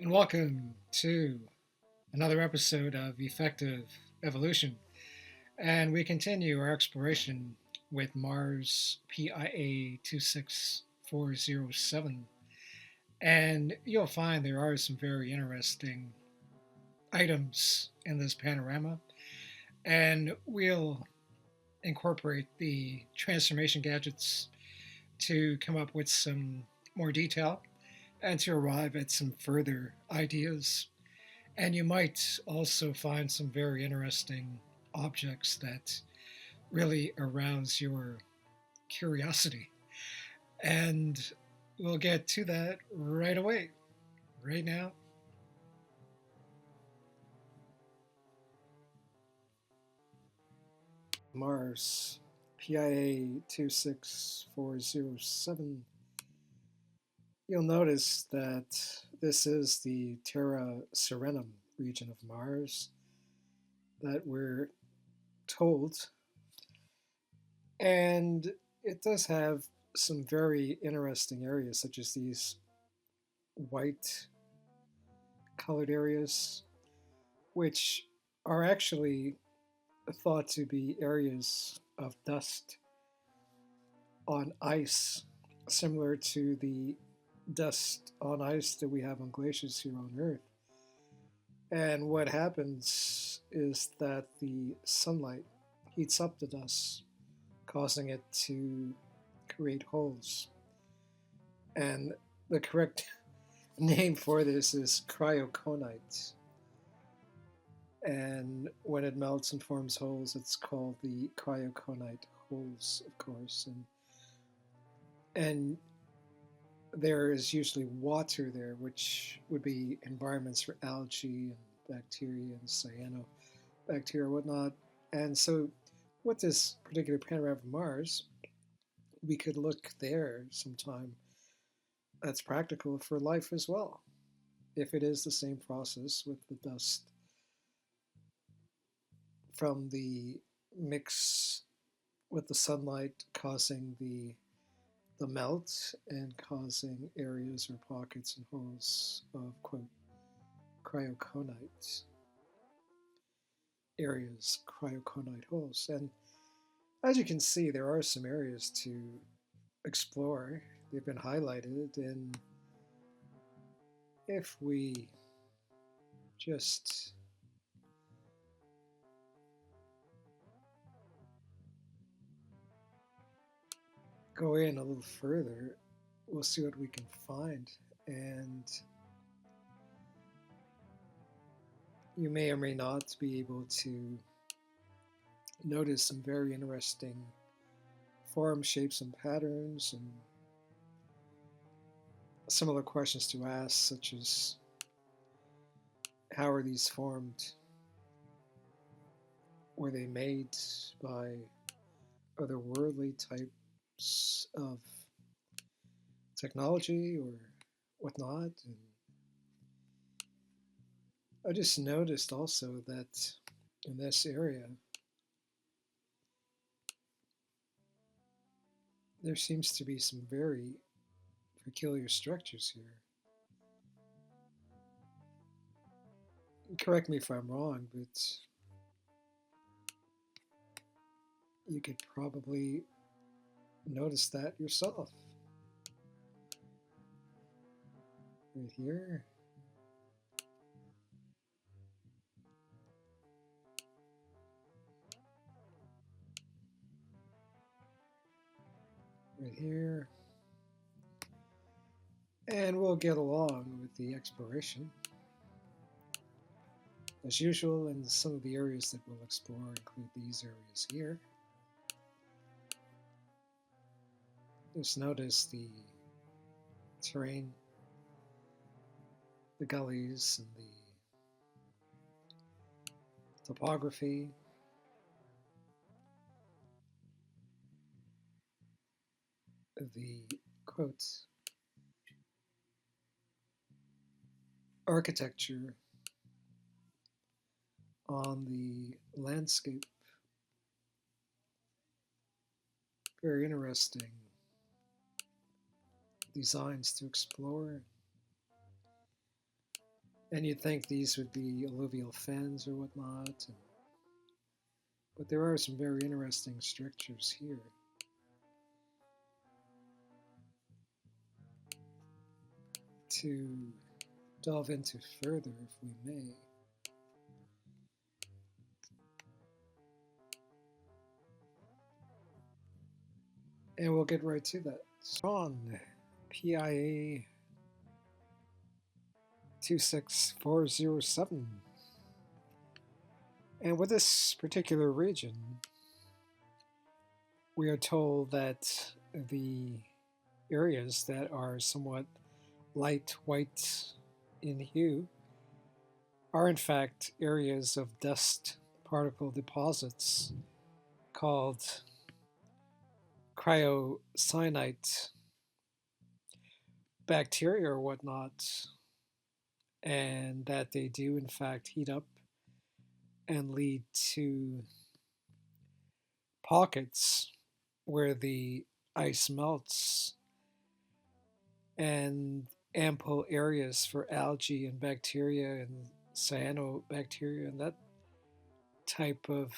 and welcome to another episode of Effective Evolution. And we continue our exploration with Mars pia26407. And you'll find there are some very interesting items in this panorama, and we'll incorporate the transformation gadgets to come up with some more detail and to arrive at some further ideas. And you might also find some very interesting objects that really arouse your curiosity. And we'll get to that right away, right now. Mars, PIA26407. You'll notice that this is the Terra Serenum region of Mars that we're told. And it does have some very interesting areas, such as these white colored areas, which are actually thought to be areas of dust on ice, similar to the dust on ice that we have on glaciers here on Earth. And what happens is that the sunlight heats up the dust, causing it to create holes. And the correct name for this is cryoconite. And when it melts and forms holes, it's called the cryoconite holes, of course. And there is usually water there, which would be environments for algae and bacteria and cyanobacteria and whatnot. And so, with this particular panorama of Mars, we could look there sometime. That's practical for life as well, if it is the same process with the dust from the mix with the sunlight causing the melt and causing areas or pockets and holes of quote cryoconite areas, cryoconite holes. And as you can see, there are some areas to explore. They've been highlighted, and if we just go in a little further, we'll see what we can find. And you may or may not be able to notice some very interesting forms, shapes, and patterns, and similar questions to ask, such as how are these formed? Were they made by otherworldly types of technology or whatnot? And I just noticed also that in this area, there seems to be some very peculiar structures here. Correct me if I'm wrong, but you could probably notice that yourself. Right here. Right here. And we'll get along with the exploration. As usual, and some of the areas that we'll explore include these areas here. Just notice the terrain, the gullies, and the topography. The quotes, architecture on the landscape. Very interesting designs to explore. And you'd think these would be alluvial fens or whatnot, but there are some very interesting structures here. To delve into further, if we may. And we'll get right to that. On pia26407. And with this particular region, we are told that the areas that are somewhat light white in hue are in fact areas of dust particle deposits called cryocyanite bacteria or whatnot, and that they do in fact heat up and lead to pockets where the ice melts and ample areas for algae and bacteria and cyanobacteria and that type of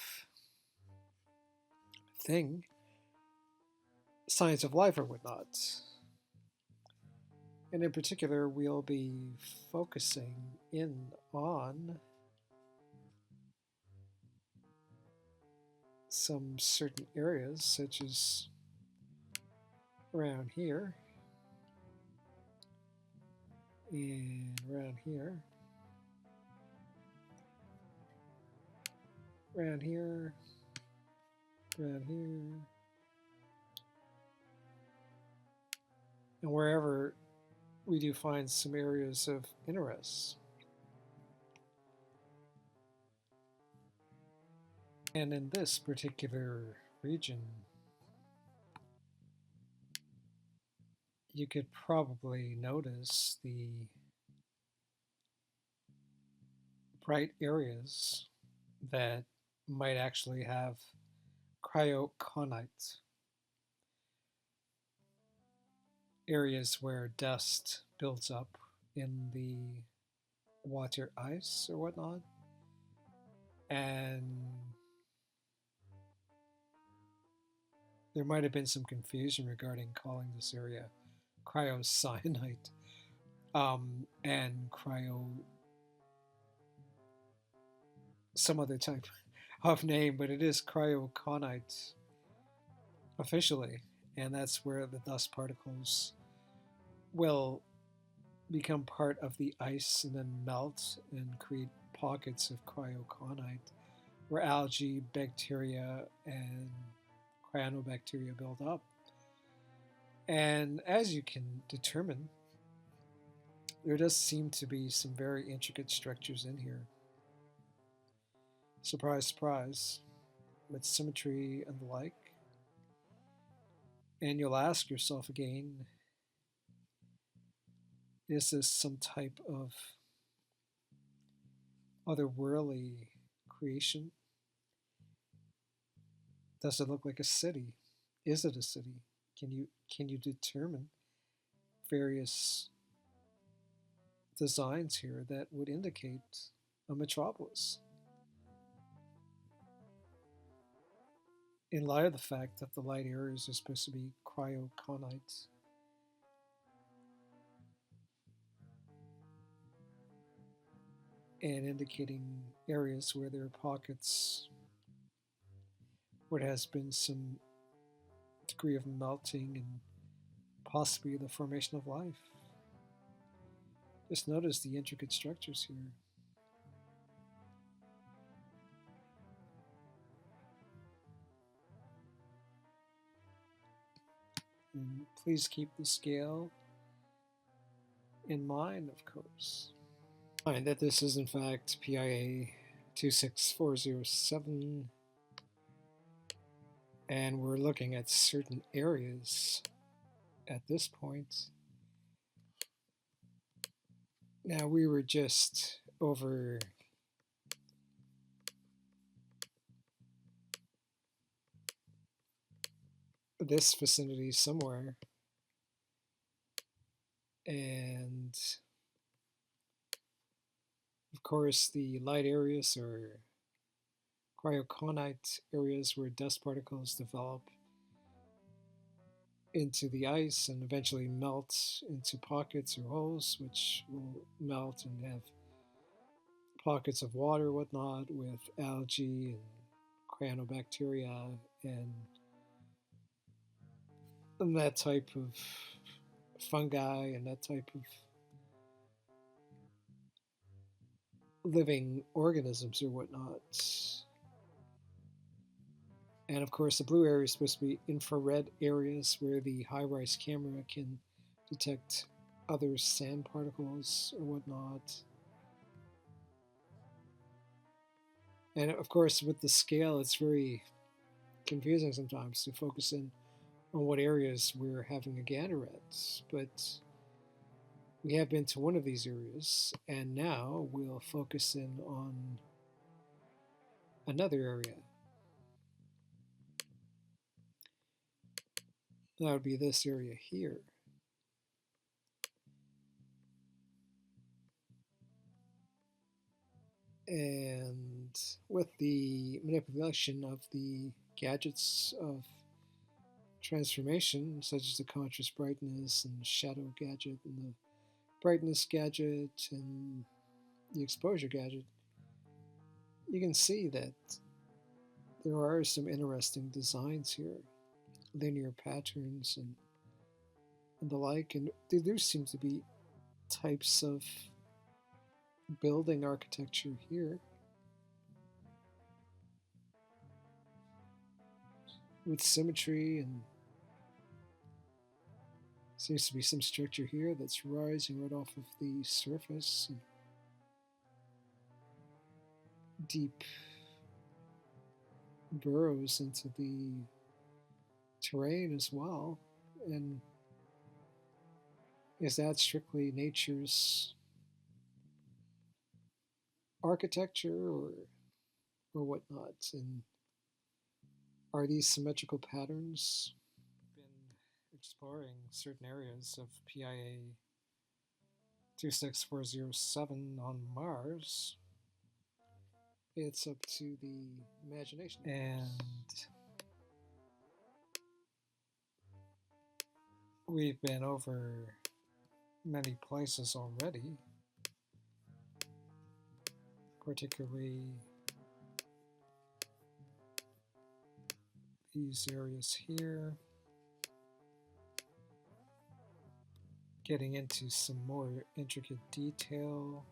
thing, signs of life or whatnot. And in particular, we'll be focusing in on some certain areas, such as around here and around here, around here, around here, and wherever we do find some areas of interest. And in this particular region, you could probably notice the bright areas that might actually have cryoconite, areas where dust builds up in the water ice or whatnot. And there might have been some confusion regarding calling this area cryocyanite and cryo some other type of name, but it is cryoconite officially, and that's where the dust particles will become part of the ice and then melt and create pockets of cryoconite where algae, bacteria, and cyanobacteria build up. And as you can determine, there does seem to be some very intricate structures in here. Surprise, surprise, with symmetry and the like. And you'll ask yourself again, is this some type of otherworldly creation? Does it look like a city? Is it a city? Can you determine various designs here that would indicate a metropolis? In light of the fact that the light areas are supposed to be cryoconites. And indicating areas where there are pockets where there has been some degree of melting and possibly the formation of life. Just notice the intricate structures here. And please keep the scale in mind, of course. Find that this is in fact PIA 26407, and we're looking at certain areas at this point. Now we were just over this vicinity somewhere, and Of course, the light areas are cryoconite areas where dust particles develop into the ice and eventually melt into pockets or holes, which will melt and have pockets of water, whatnot, with algae and cyanobacteria and that type of fungi and that type of living organisms or whatnot. And of course, the blue area is supposed to be infrared areas where the high rise camera can detect other sand particles or whatnot. And of course, with the scale, it's very confusing sometimes to focus in on what areas we're having a gander at. But we have been to one of these areas, and now we'll focus in on another area. That would be this area here. And with the manipulation of the gadgets of transformation, such as the contrast brightness and shadow gadget and the brightness gadget and the exposure gadget, you can see that there are some interesting designs here, linear patterns and the like, and there do seem to be types of building architecture here with symmetry, and seems to be some structure here that's rising right off of the surface and deep burrows into the terrain as well. And is that strictly nature's architecture or whatnot? And are these symmetrical patterns? Been exploring certain areas of pia26407 on Mars. It's up to the imagination. And we've been over many places already, particularly these areas here, getting into some more intricate detail.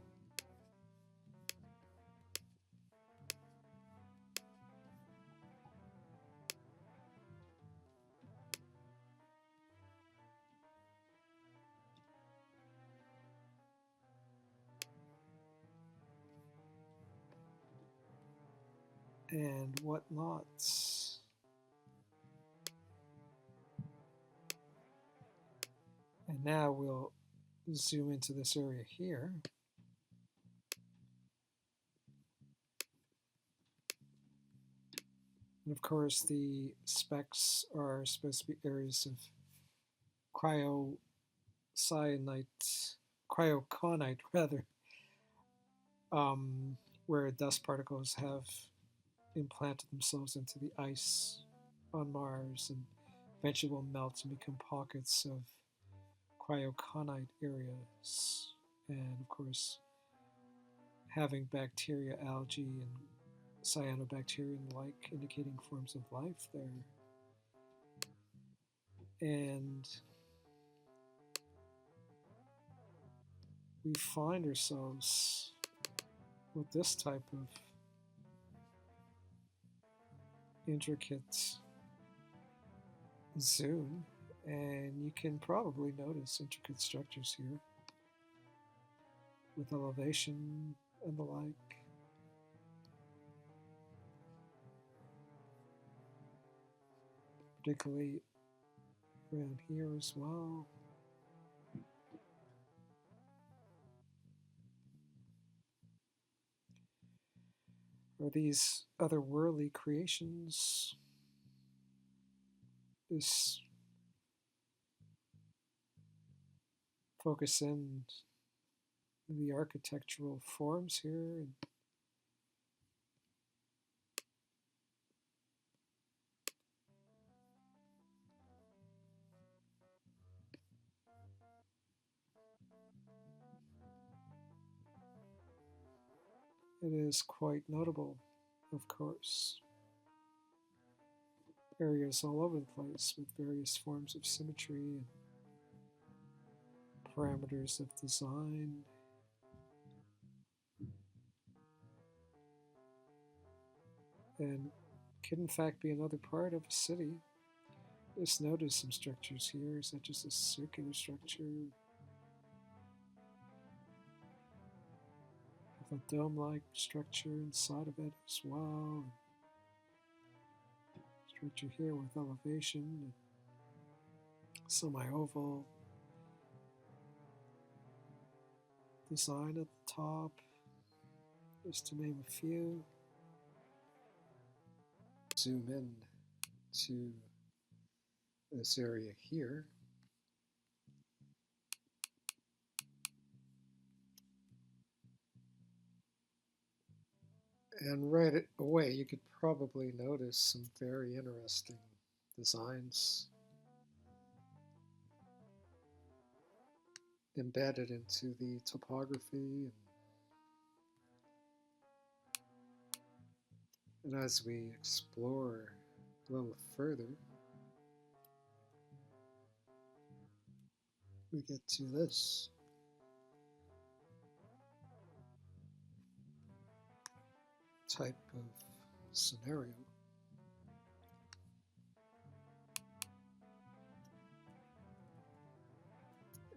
And whatnot. And now we'll zoom into this area here. And of course, the specks are supposed to be areas of cryoconite rather, where dust particles have implanted themselves into the ice on Mars and eventually will melt and become pockets of cryoconite areas. And of course, having bacteria, algae, and cyanobacteria and the like, indicating forms of life there. And we find ourselves with this type of intricate zoom, and you can probably notice intricate structures here with elevation and the like. Particularly around here as well. Are these otherworldly creations? This focus in the architectural forms here. It is quite notable, of course. Areas all over the place with various forms of symmetry and parameters of design. And could in fact be another part of a city. Just notice some structures here, such as a circular structure with a dome-like structure inside of it as well. Structure here with elevation, semi-oval design at the top, just to name a few. Zoom in to this area here. And right away, you could probably notice some very interesting designs embedded into the topography. And as we explore a little further, we get to this. Type of scenario.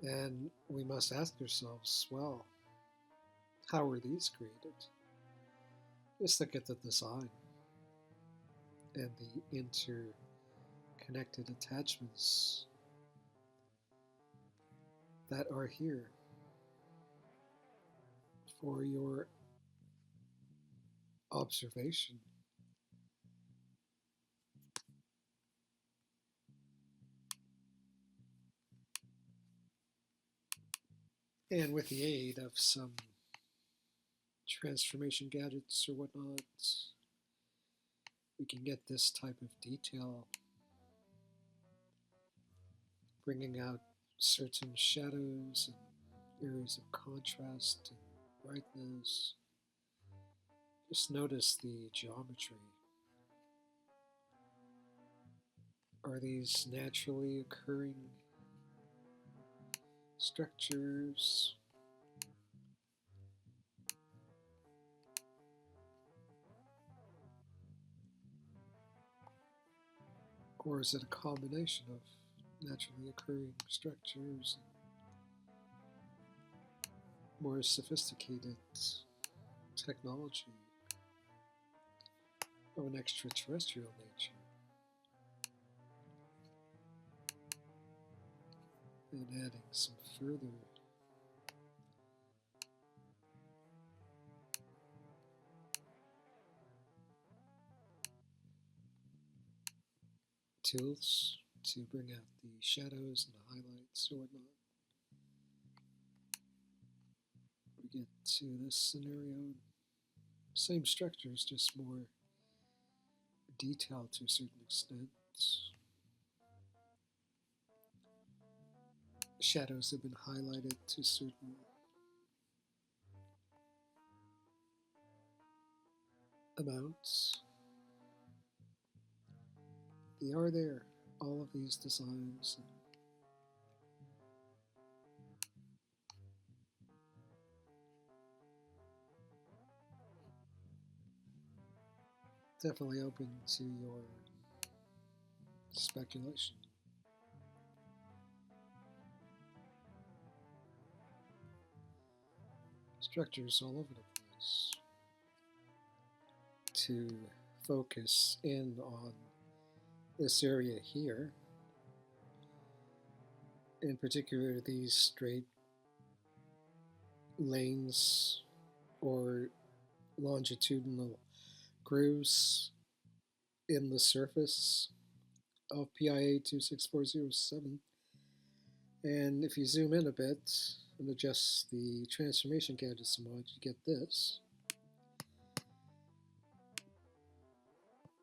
And we must ask ourselves, well, how were these created? Just look at the design and the interconnected attachments that are here for your observation. And with the aid of some transformation gadgets or whatnot, we can get this type of detail, bringing out certain shadows and areas of contrast and brightness. Just notice the geometry. Are these naturally occurring structures? Or is it a combination of naturally occurring structures and more sophisticated technology of an extraterrestrial nature? And adding some further tools to bring out the shadows and the highlights or whatnot. We get to this scenario. Same structures, just more detailed to a certain extent. Shadows have been highlighted to certain amounts. They are there, all of these designs. Definitely open to your speculation. Structures all over the place. To focus in on this area here, in particular these straight lanes or longitudinal grooves in the surface of pia26407. And if you zoom in a bit, and adjust the transformation gadget some more to get this.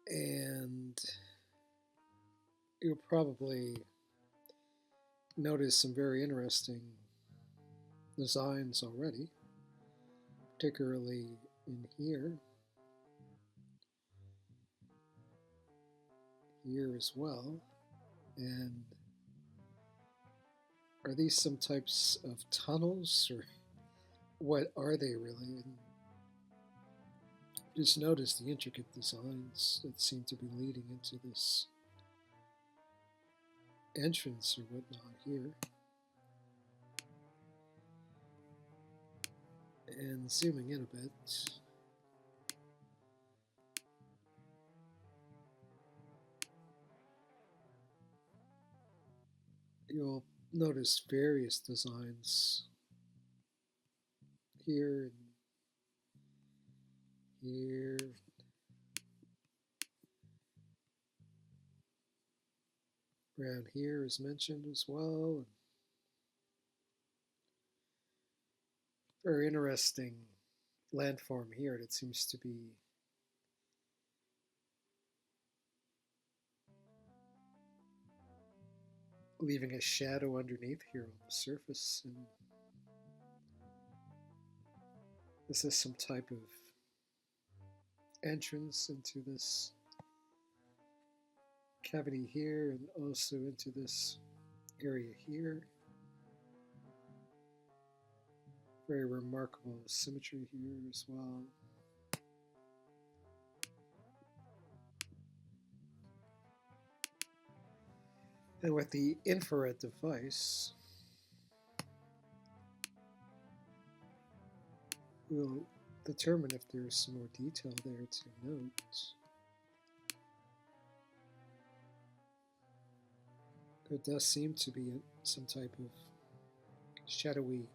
And you'll probably notice some very interesting designs already, particularly in here as well. And are these some types of tunnels, or what are they really? And just notice the intricate designs that seem to be leading into this entrance or whatnot here. And zooming in a bit, you'll notice various designs here and here. Around here is mentioned as well. Very interesting landform here that seems to be leaving a shadow underneath here on the surface. And this is some type of entrance into this cavity here and also into this area here. Very remarkable symmetry here as well. And with the infrared device, we'll determine if there's some more detail there to note. There does seem to be some type of shadowy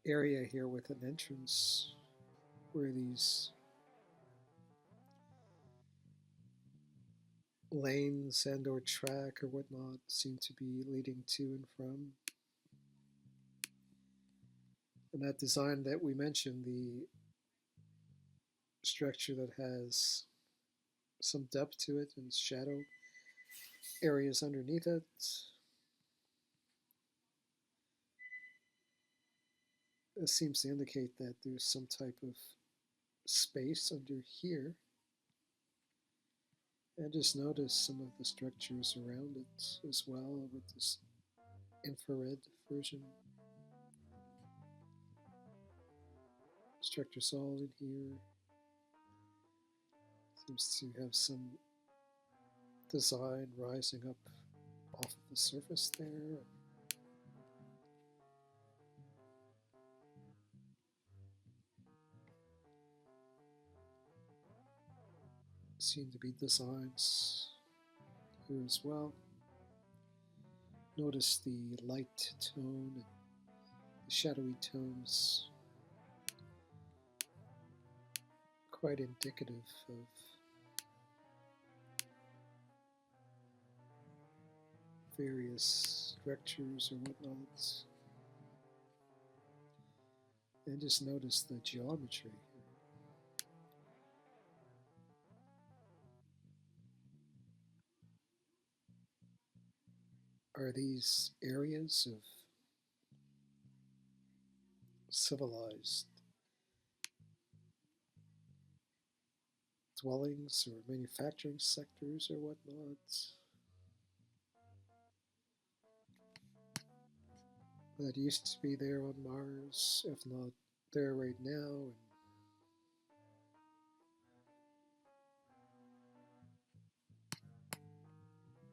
area here with an entrance where these lanes and or track or whatnot seem to be leading to and from. And that design that we mentioned, the structure that has some depth to it and shadow areas underneath it, it seems to indicate that there's some type of space under here. And just notice some of the structures around it as well with this infrared version. Structures all in here. Seems to have some design rising up off of the surface there. Seem to be designs here as well. Notice the light tone and the shadowy tones, quite indicative of various structures or whatnot. And just notice the geometry here. Are these areas of civilized dwellings or manufacturing sectors or whatnot that used to be there on Mars, if not there right now,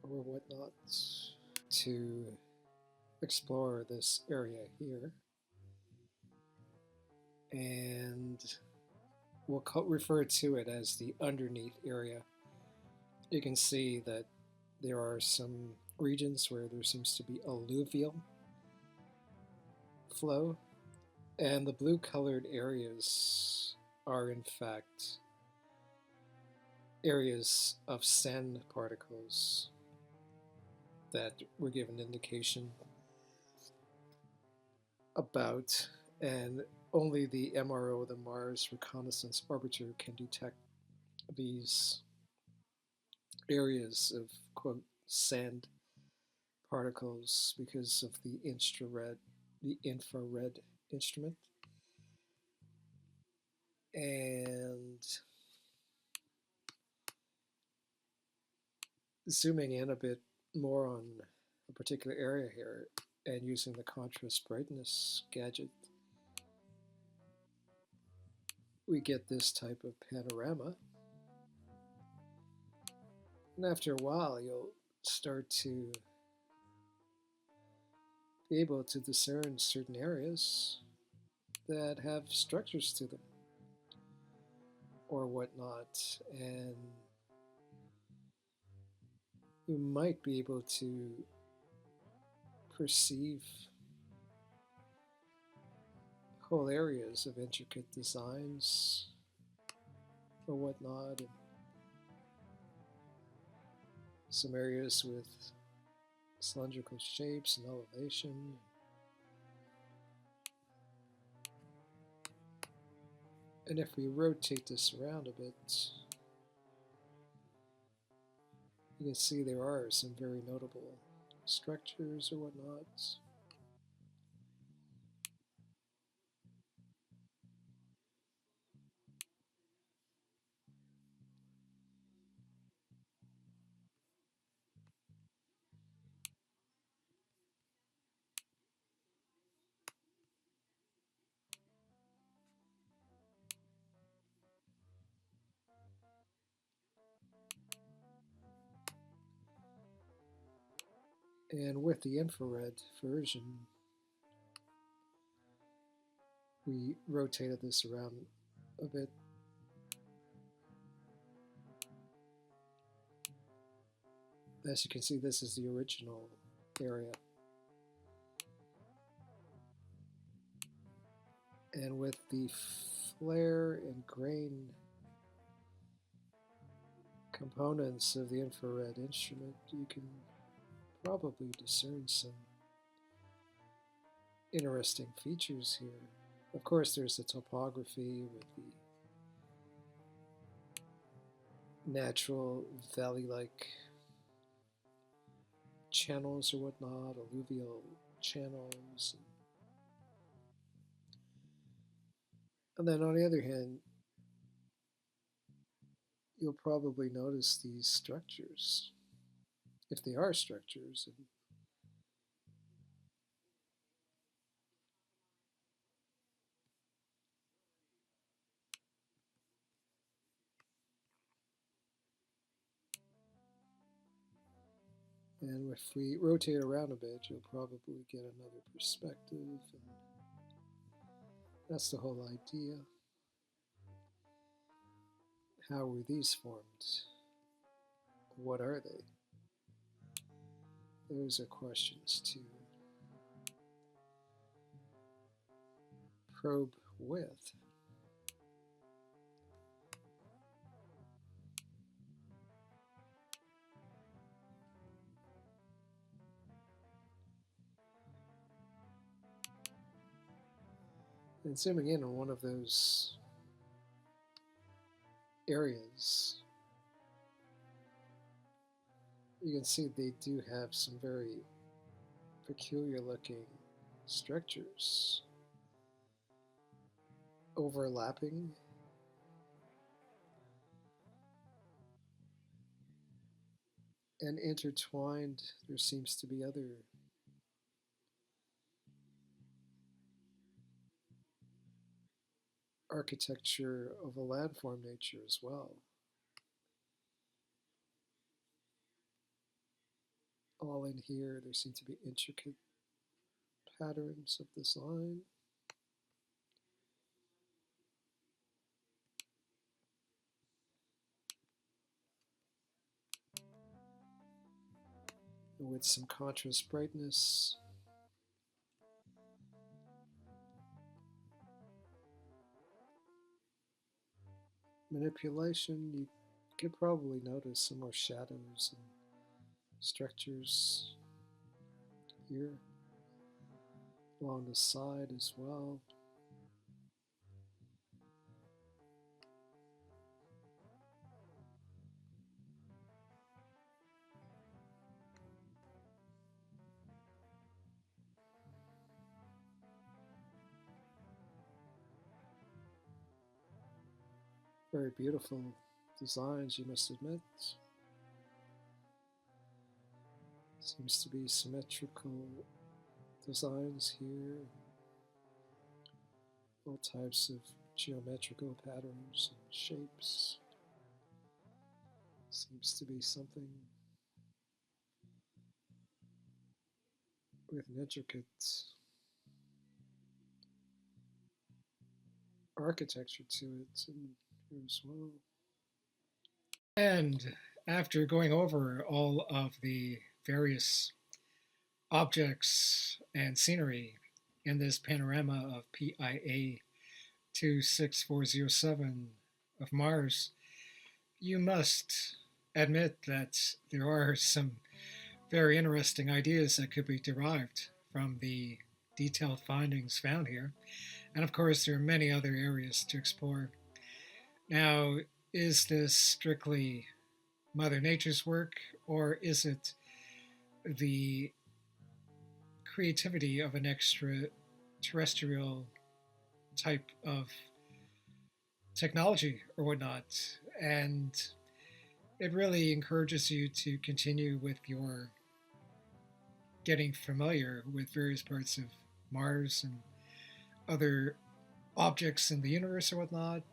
or whatnot, to explore this area here. And we'll refer to it as the underneath area. You can see that there are some regions where there seems to be alluvial flow, and the blue colored areas are in fact areas of sand particles that were given indication about, and only the MRO, the Mars Reconnaissance Orbiter, can detect these areas of, quote, sand particles because of the infrared instrument. And zooming in a bit more on a particular area here and using the contrast brightness gadget, we get this type of panorama. And after a while, you'll start to be able to discern certain areas that have structures to them or whatnot. And you might be able to perceive whole areas of intricate designs or whatnot, and some areas with cylindrical shapes and elevation. And if we rotate this around a bit, you can see there are some very notable structures or whatnot. And with the infrared version, we rotated this around a bit. As you can see, this is the original area. And with the flare and grain components of the infrared instrument, you can probably discern some interesting features here. Of course, there's the topography with the natural valley-like channels or whatnot, alluvial channels. And then on the other hand, you'll probably notice these structures, if they are structures. And if we rotate around a bit, you'll probably get another perspective. And that's the whole idea. How were these formed? What are they? Those are questions to probe with. And zooming in on one of those areas, you can see they do have some very peculiar looking structures overlapping. And intertwined, there seems to be other architecture of a landform nature as well. All in here, there seem to be intricate patterns of design. With some contrast brightness. Manipulation, you could probably notice some more shadows and structures here. along the side as well. Very beautiful designs, you must admit. Seems to be symmetrical designs here. All types of geometrical patterns and shapes. Seems to be something with an intricate architecture to it and here as well. And after going over all of the various objects and scenery in this panorama of pia26407 of Mars, you must admit that there are some very interesting ideas that could be derived from the detailed findings found here. And of course, there are many other areas to explore. Now, is this strictly Mother Nature's work, or is it the creativity of an extraterrestrial type of technology or whatnot? And it really encourages you to continue with your getting familiar with various parts of Mars and other objects in the universe or whatnot.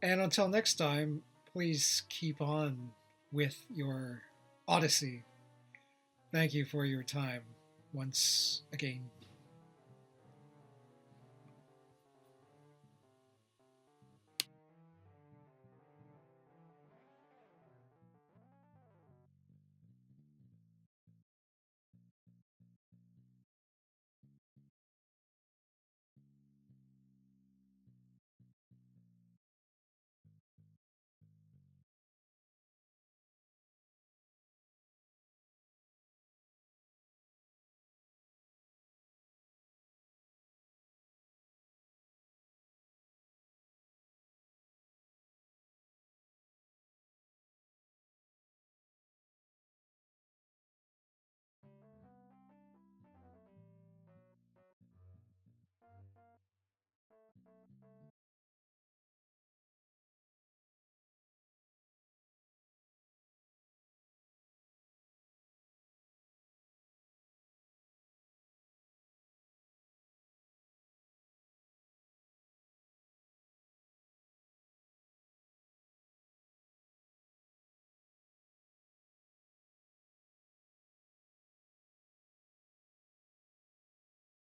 And until next time, please keep on with your odyssey. Thank you for your time once again.